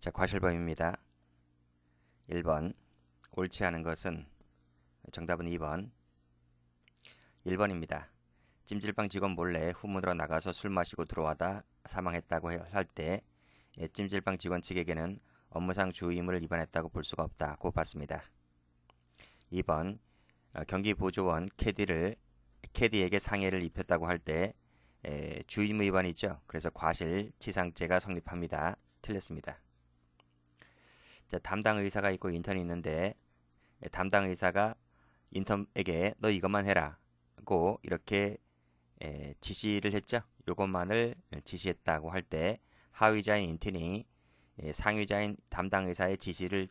자, 과실범입니다. 1번. 옳지 않은 것은 정답은 2번. 1번입니다. 찜질방 직원 몰래 후문으로 나가서 술 마시고 들어와다 사망했다고 할 때 찜질방 직원 측에게는 업무상 주의무를 위반했다고 볼 수가 없다고 봤습니다. 2번. 경기보조원 캐디에게 상해를 입혔다고 할 때 주의무 위반이죠. 그래서 과실치상죄가 성립합니다. 틀렸습니다. 자, 담당 의사가 있고 인턴이 있는데 담당 의사가 인턴에게 너 이것만 해라고 이렇게 지시를 했죠. 요것만을 지시했다고 할 때 하위자인 인턴이 상위자인 담당 의사의 지시를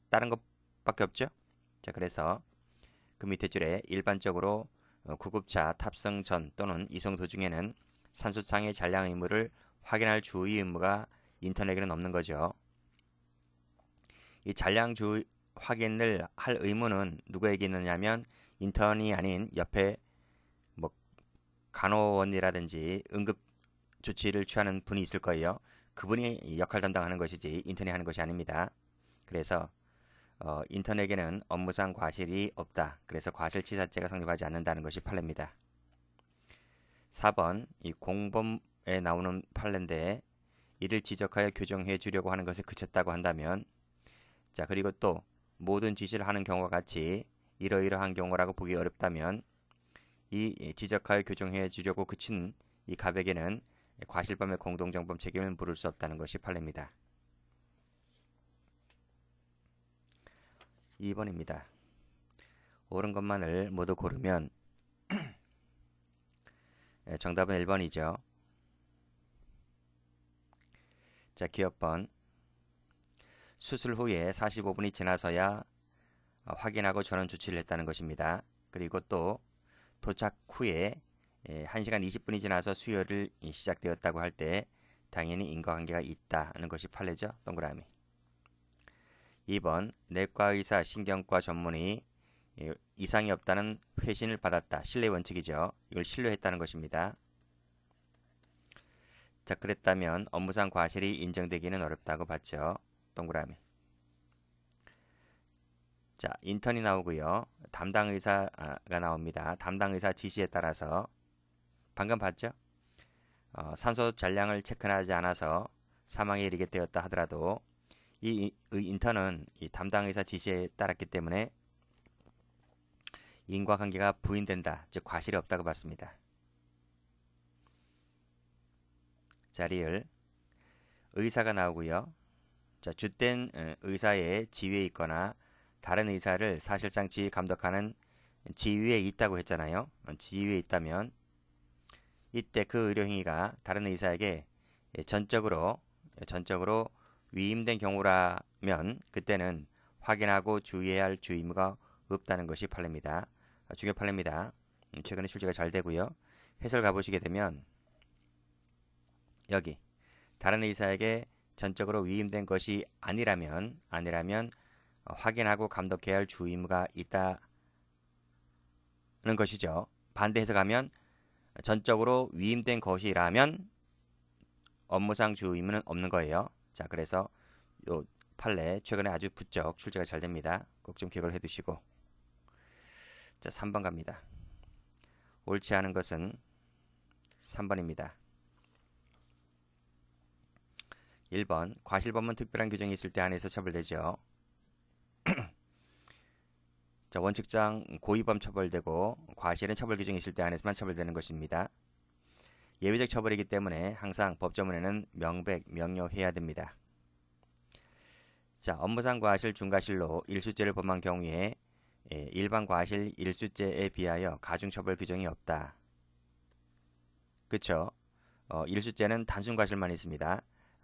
따른 것밖에 없죠. 자, 그래서 그 밑에 줄에 일반적으로 구급차 탑승 전 또는 이송 도중에는 산소창의 잔량 의무를 확인할 주의 의무가 인턴에게는 없는 거죠. 이 잔량 확인을 할 의무는 누구에게 있느냐면 인턴이 아닌 옆에 뭐 간호원이라든지 응급 조치를 취하는 분이 있을 거예요. 그분이 역할 담당하는 것이지 인턴이 하는 것이 아닙니다. 그래서 인턴에게는 업무상 과실이 없다. 그래서 과실치사죄가 성립하지 않는다는 것이 판례입니다. 4번 이 공범에 나오는 판례인데 이를 지적하여 교정해 주려고 하는 것에 그쳤다고 한다면 자, 그리고 또 모든 지시를 하는 경우와 같이 이러이러한 경우라고 보기 어렵다면 이 지적하여 교정해 주려고 그친 이 갑에게는 과실범의 공동정범 책임을 물을 수 없다는 것이 판례입니다. 2번입니다. 옳은 것만을 모두 고르면 정답은 1번이죠. 자, 기억번. 수술 후에 45분이 지나서야 확인하고 전원 조치를 했다는 것입니다. 그리고 또 도착 후에 1시간 20분이 지나서 수혈이 시작되었다고 할 때 당연히 인과관계가 있다는 것이 판례죠. 동그라미. 2번 내과의사 신경과 전문의 이상이 없다는 회신을 받았다. 신뢰 원칙이죠. 이걸 신뢰했다는 것입니다. 자, 그랬다면 업무상 과실이 인정되기는 어렵다고 봤죠. 동그라미. 자, 인턴이 나오고요. 담당 의사가 나옵니다. 담당 의사 지시에 따라서 방금 봤죠? 산소 잔량을 체크하지 않아서 사망에 이르게 되었다 하더라도 이 인턴은 이 담당 의사 지시에 따랐기 때문에 인과관계가 부인된다. 즉 과실이 없다고 봤습니다. 자, 리을. 의사가 나오고요. 자, 주된 의사의 지위에 있거나 다른 의사를 사실상 지휘 감독하는 지위에 있다고 했잖아요. 지위에 있다면 이때 그 의료행위가 다른 의사에게 전적으로 위임된 경우라면 그때는 확인하고 주의해야 할 주의무가 없다는 것이 판례입니다. 중요 판례입니다. 최근에 출제가 잘 되고요. 해설 가보시게 되면 여기 다른 의사에게 전적으로 위임된 것이 아니라면 확인하고 감독해야 할 주의무가 있다는 것이죠. 반대 해석하면 전적으로 위임된 것이라면 업무상 주의무는 없는 거예요. 자, 그래서 요 판례 최근에 아주 부쩍 출제가 잘 됩니다. 꼭 좀 기억을 해두시고. 자, 3번 갑니다. 옳지 않은 것은 3번입니다. 1번 과실범은 특별한 규정이 있을 때 한해서 처벌되죠. 자, 원칙상 고의범 처벌되고 과실은 처벌 규정이 있을 때 한해서만 처벌되는 것입니다. 예외적 처벌이기 때문에 항상 법조문에는 명료해야 됩니다. 자, 업무상 과실, 중과실로 일수죄를 범한 경우에 일반 과실 일수죄에 비하여 가중처벌 규정이 없다. 그쵸? 일수죄는 단순 과실만 있습니다.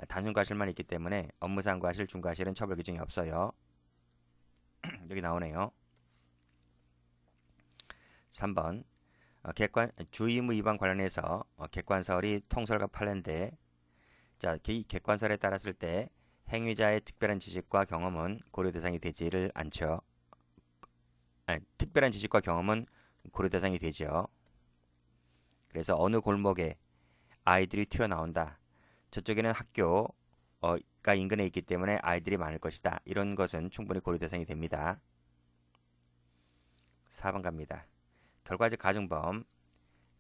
단순 과실만 있기 때문에 업무상 과실, 중과실은 처벌 규정이 없어요. 여기 나오네요. 3번 주의무 위반 관련해서 객관설이 통설과 판례인데 자, 이 객관설에 따랐을 때 행위자의 특별한 지식과 경험은 고려 대상이 되지를 않죠. 특별한 지식과 경험은 고려 대상이 되죠. 그래서 어느 골목에 아이들이 튀어나온다. 저쪽에는 학교, 가 인근에 있기 때문에 아이들이 많을 것이다. 이런 것은 충분히 고려 대상이 됩니다. 4번 갑니다. 결과적 가중범.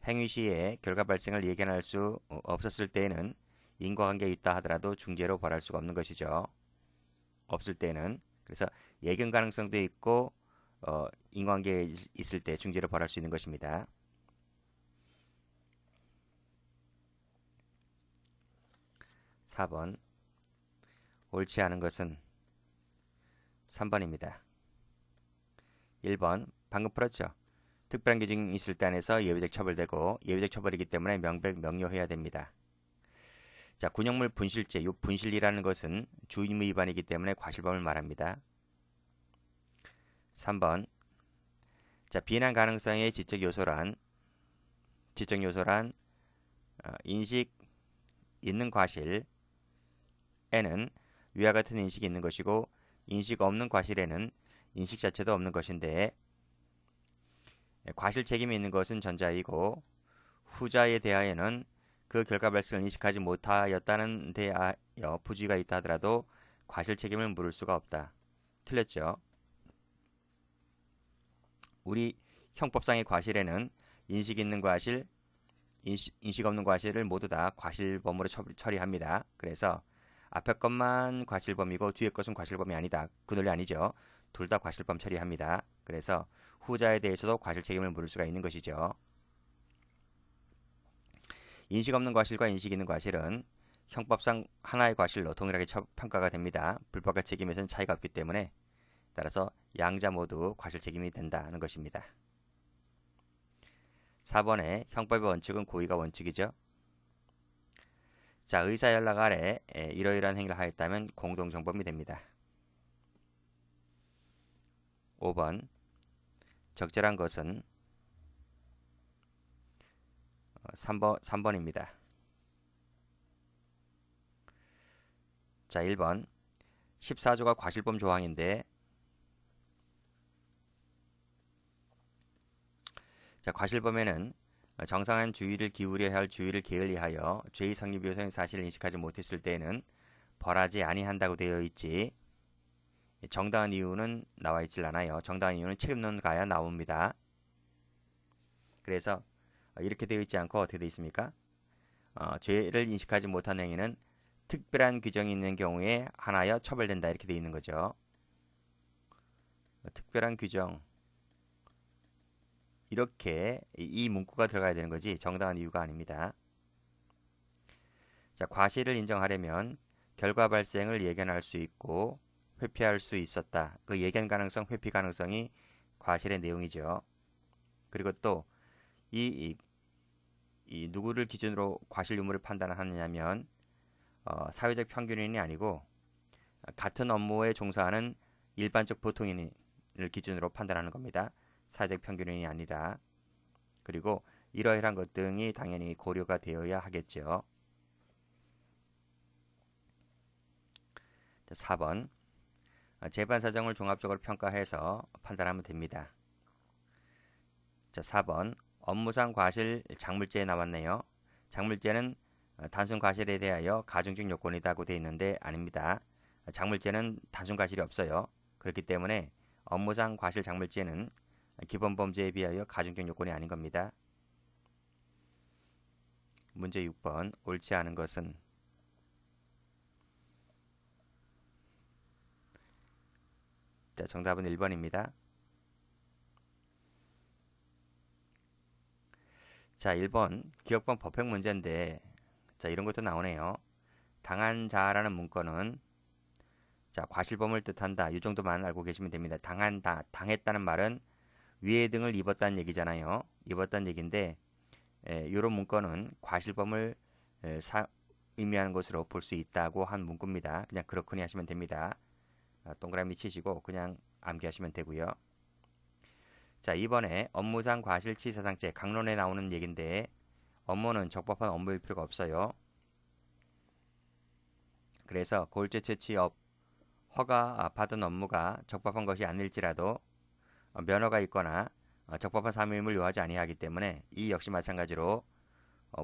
행위 시에 결과 발생을 예견할 수 없었을 때에는 인과관계가 있다 하더라도 중죄로 벌할 수가 없는 것이죠. 없을 때는. 그래서 예견 가능성도 있고 인과관계 있을 때 중죄로 벌할 수 있는 것입니다. 4번. 옳지 않은 것은 3번입니다. 1번. 방금 풀었죠. 특별한 규정이 있을 때 안에서 예외적 처벌되고 예외적 처벌이기 때문에 명료해야 됩니다. 자, 군용물 분실죄. 이 분실이라는 것은 주의무 위반이기 때문에 과실범을 말합니다. 3번. 자, 비난 가능성의 지적 요소란 인식 있는 과실에는 위와 같은 인식이 있는 것이고 인식 없는 과실에는 인식 자체도 없는 것인데 과실 책임이 있는 것은 전자이고 후자에 대하여는 그 결과 발생을 인식하지 못하였다는 데하여 부주의가 있다 하더라도 과실 책임을 물을 수가 없다. 틀렸죠? 우리 형법상의 과실에는 인식 있는 과실, 인식 없는 과실을 모두 다 과실범으로 처리합니다. 그래서 앞에 것만 과실범이고 뒤에 것은 과실범이 아니다. 그 논리 아니죠. 둘 다 과실범 처리합니다. 그래서 후자에 대해서도 과실 책임을 물을 수가 있는 것이죠. 인식 없는 과실과 인식 있는 과실은 형법상 하나의 과실로 동일하게 평가가 됩니다. 불법과 책임에서는 차이가 없기 때문에 따라서 양자 모두 과실 책임이 된다는 것입니다. 4번에 형법의 원칙은 고의가 원칙이죠. 자, 의사 연락 아래 이러이러한 행위를 하였다면 공동정범이 됩니다. 5번. 적절한 것은 3번입니다. 자, 1번. 14조가 과실범 조항인데 자, 과실범에는 정상한 주의를 기울여야 할 주의를 게을리하여 죄의 성립 요소의 사실을 인식하지 못했을 때에는 벌하지 아니한다고 되어 있지 정당한 이유는 나와 있질 않아요. 정당한 이유는 책임론 가야 나옵니다. 그래서 이렇게 되어 있지 않고 어떻게 되어 있습니까? 죄를 인식하지 못한 행위는 특별한 규정이 있는 경우에 하나여 처벌된다 이렇게 되어 있는 거죠. 특별한 규정 이렇게 이 문구가 들어가야 되는 거지 정당한 이유가 아닙니다. 자, 과실을 인정하려면 결과 발생을 예견할 수 있고 회피할 수 있었다. 그 예견 가능성, 회피 가능성이 과실의 내용이죠. 그리고 또 이 누구를 기준으로 과실 유무를 판단하느냐면 사회적 평균인이 아니고 같은 업무에 종사하는 일반적 보통인을 기준으로 판단하는 겁니다. 사회적 평균인이 아니라. 그리고 이러이러한 것 등이 당연히 고려가 되어야 하겠죠. 4번. 재반 사정을 종합적으로 평가해서 판단하면 됩니다. 자, 4번. 업무상 과실 작물죄에 나왔네요. 작물죄는 단순 과실에 대하여 가중적 요건이라고 되어 있는데 아닙니다. 작물죄는 단순 과실이 없어요. 그렇기 때문에 업무상 과실 작물죄는 기본 범죄에 비하여 가중적 요건이 아닌 겁니다. 문제 6번. 옳지 않은 것은 자, 정답은 1번입니다. 자, 1번 기억범 법칙 문제인데 자, 이런 것도 나오네요. 당한 자라는 문구는 자, 과실범을 뜻한다. 이 정도만 알고 계시면 됩니다. 당했다는 말은 위해 등을 입었다는 얘기잖아요. 입었다는 얘기인데 이런 문구는 과실범을 의미하는 것으로 볼 수 있다고 한 문구입니다. 그냥 그렇거니 하시면 됩니다. 동그라미 치시고 그냥 암기하시면 되고요. 자, 이번에 업무상 과실치사상죄 강론에 나오는 얘기인데 업무는 적법한 업무일 필요가 없어요. 그래서 고율죄 취업 허가 받은 업무가 적법한 것이 아닐지라도 면허가 있거나 적법한 사무임을 요하지 아니하기 때문에 이 역시 마찬가지로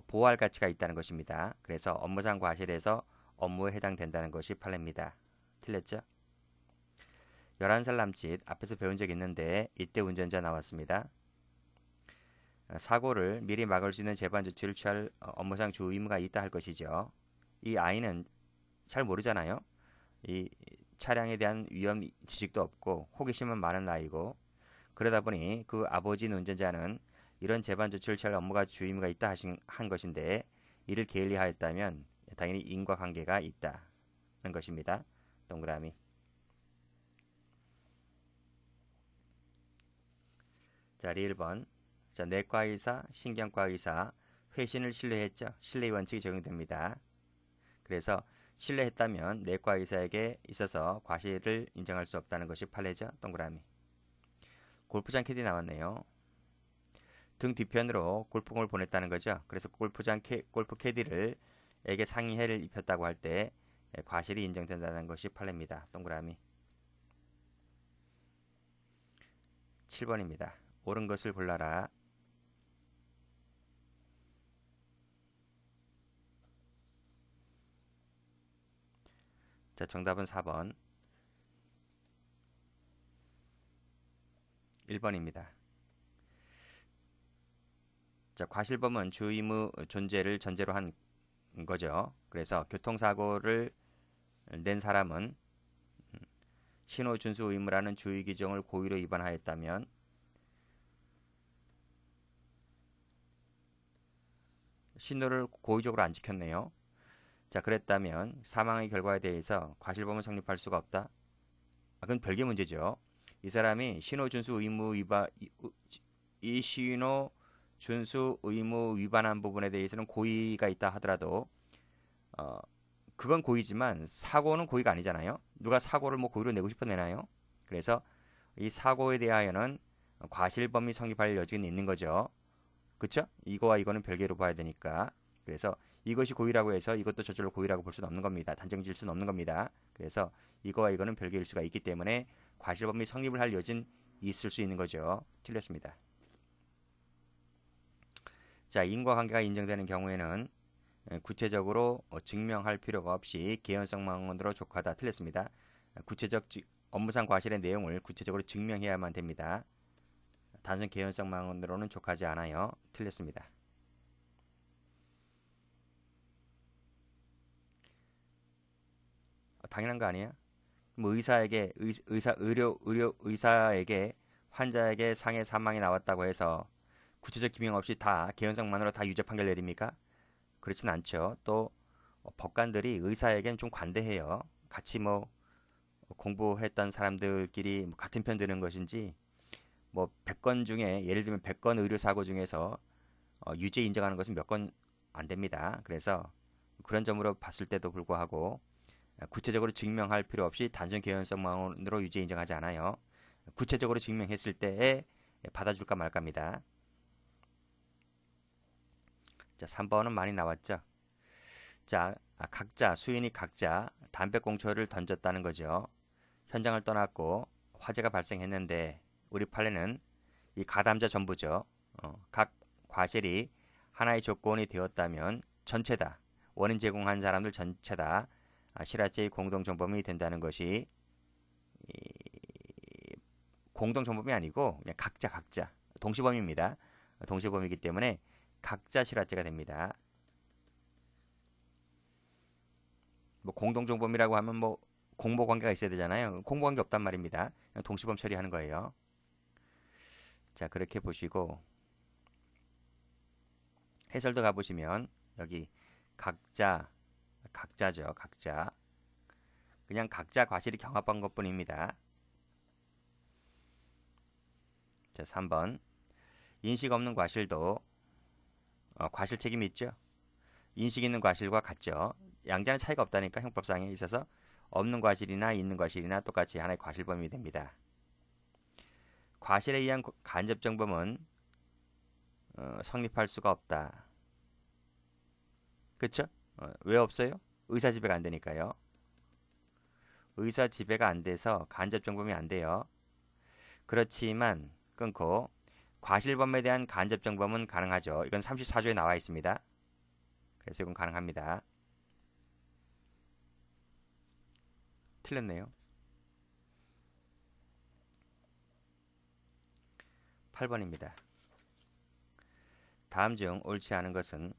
보호할 가치가 있다는 것입니다. 그래서 업무상 과실에서 업무에 해당된다는 것이 판례입니다. 틀렸죠? 11살 남짓 앞에서 배운 적 있는데 이때 운전자 나왔습니다. 사고를 미리 막을 수 있는 재반 조치를 취할 업무상 주 의무가 있다 할 것이죠. 이 아이는 잘 모르잖아요. 이 차량에 대한 위험 지식도 없고 호기심은 많은 아이고 그러다 보니 그 아버지 운전자는 이런 재반 조치를 취할 업무가 주 의무가 있다 한 것인데 이를 게을리하였다면 당연히 인과관계가 있다는 것입니다. 동그라미. 자, 1번. 자, 내과 의사, 신경과 의사 회신을 신뢰했죠. 신뢰의 원칙이 적용됩니다. 그래서 신뢰했다면 내과 의사에게 있어서 과실을 인정할 수 없다는 것이 판례죠. 동그라미. 골프장 캐디 나왔네요. 등 뒤편으로 골프공을 보냈다는 거죠. 그래서 골프 캐디를 에게 상의해를 입혔다고 할 때 과실이 인정된다는 것이 판례입니다. 동그라미. 7번입니다. 옳은 것을 골라라. 자, 정답은 4번. 1번입니다. 자, 과실범은 주의무 존재를 전제로 한 거죠. 그래서 교통사고를 낸 사람은 신호 준수 의무라는 주의 규정을 고의로 위반하였다면 신호를 고의적으로 안 지켰네요. 자, 그랬다면 사망의 결과에 대해서 과실범은 성립할 수가 없다. 그건 별개 문제죠. 이 사람이 신호 준수 의무 위반 이 신호 준수 의무 위반한 부분에 대해서는 고의가 있다 하더라도 그건 고의지만 사고는 고의가 아니잖아요. 누가 사고를 뭐 고의로 내고 싶어 내나요? 그래서 이 사고에 대하여는 과실범이 성립할 여지는 있는 거죠. 그쵸? 이거와 이거는 별개로 봐야 되니까. 그래서 이것이 고의라고 해서 이것도 저절로 고의라고 볼 수는 없는 겁니다. 단정 지을 수는 없는 겁니다. 그래서 이거와 이거는 별개일 수가 있기 때문에 과실범이 성립을 할 여지는 있을 수 있는 거죠. 틀렸습니다. 자, 인과관계가 인정되는 경우에는 구체적으로 증명할 필요가 없이 개연성만으로 족하다. 틀렸습니다. 구체적 업무상 과실의 내용을 구체적으로 증명해야만 됩니다. 단순 개연성만으로는 족하지 않아요. 틀렸습니다. 당연한 거 아니에요? 뭐 의사에게 의사에게 환자에게 상해 사망이 나왔다고 해서 구체적 기명 없이 다 개연성만으로 다 유죄 판결 내립니까? 그렇진 않죠. 또 법관들이 의사에겐 좀 관대해요. 같이 뭐 공부했던 사람들끼리 뭐 같은 편 드는 것인지 뭐 100건 중에 예를 들면 100건 의료 사고 중에서 유죄 인정하는 것은 몇 건 안 됩니다. 그래서 그런 점으로 봤을 때도 불구하고 구체적으로 증명할 필요 없이 단순 개연성만으로 유죄 인정하지 않아요. 구체적으로 증명했을 때에 받아줄까 말까입니다. 자, 3번은 많이 나왔죠. 자, 수인이 각자 담배꽁초를 던졌다는 거죠. 현장을 떠났고 화재가 발생했는데 우리 판례는 이 가담자 전부죠. 각 과실이 하나의 조건이 되었다면 전체다. 원인 제공한 사람들 전체다. 실화죄의 공동정범이 된다는 것이 공동정범이 아니고 그냥 각자 동시범입니다. 동시범이기 때문에 각자 실화죄가 됩니다. 뭐 공동정범이라고 하면 뭐 공모관계가 있어야 되잖아요. 공모관계 없단 말입니다. 동시범 처리하는 거예요. 자, 그렇게 보시고 해설도 가보시면 여기 각자죠. 각자. 그냥 각자 과실이 경합한 것뿐입니다. 자, 3번. 인식 없는 과실도 과실 책임이 있죠. 인식 있는 과실과 같죠. 양자는 차이가 없다니까 형법상에 있어서 없는 과실이나 있는 과실이나 똑같이 하나의 과실범위 됩니다. 과실에 의한 간접정범은 성립할 수가 없다. 그쵸? 왜 없어요? 의사 지배가 안 되니까요. 의사 지배가 안 돼서 간접정범이 안 돼요. 그렇지만 끊고 과실범에 대한 간접정범은 가능하죠. 이건 34조에 나와 있습니다. 그래서 이건 가능합니다. 틀렸네요. 8번입니다. 다음 중 옳지 않은 것은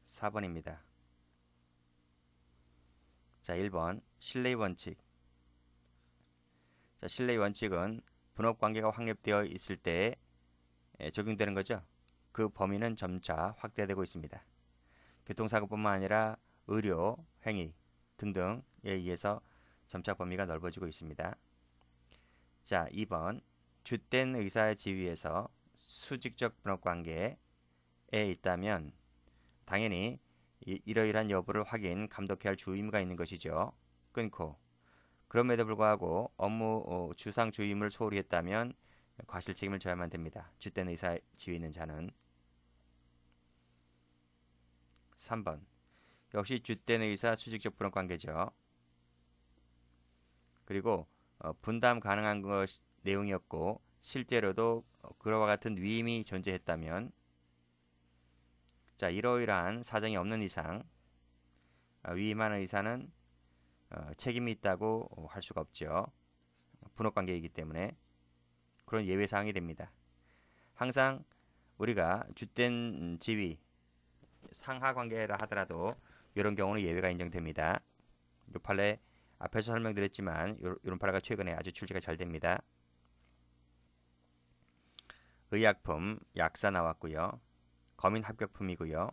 4번입니다. 자, 1번 신뢰의 원칙. 자, 신뢰의 원칙은 분업관계가 확립되어 있을 때 적용되는 거죠. 그 범위는 점차 확대되고 있습니다. 교통사고뿐만 아니라 의료, 행위 등등에 의해서 점차 범위가 넓어지고 있습니다. 자, 2번 주된 의사의 지위에서 수직적 분업관계에 있다면 당연히 이러이러한 여부를 확인, 감독해야 할 주의무가 있는 것이죠. 끊고 그럼에도 불구하고 업무 주상 주의무를 소홀히 했다면 과실 책임을 져야만 됩니다. 주된 의사 지위 있는 자는. 3번 역시 주된 의사 수직적 분업관계죠. 그리고 분담 가능한 것 내용이었고 실제로도 그와 같은 위임이 존재했다면 자, 이러이러한 사정이 없는 이상 위임하는 의사는 책임이 있다고 할 수가 없죠. 분업관계이기 때문에 그런 예외사항이 됩니다. 항상 우리가 주된 지위 상하관계라 하더라도 이런 경우는 예외가 인정됩니다. 이 판례 앞에서 설명드렸지만 이런 판례가 최근에 아주 출제가 잘 됩니다. 의약품, 약사 나왔고요. 검인 합격품이고요.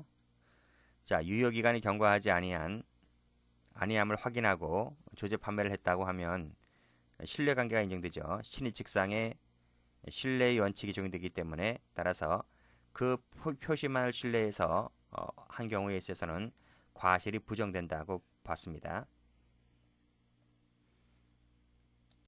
자, 유효기간이 경과하지 아니함을 확인하고 조제 판매를 했다고 하면 신뢰관계가 인정되죠. 신의칙상의 신뢰의 원칙이 적용되기 때문에 따라서 그 표시만을 신뢰해서 한 경우에 있어서는 과실이 부정된다고 봤습니다.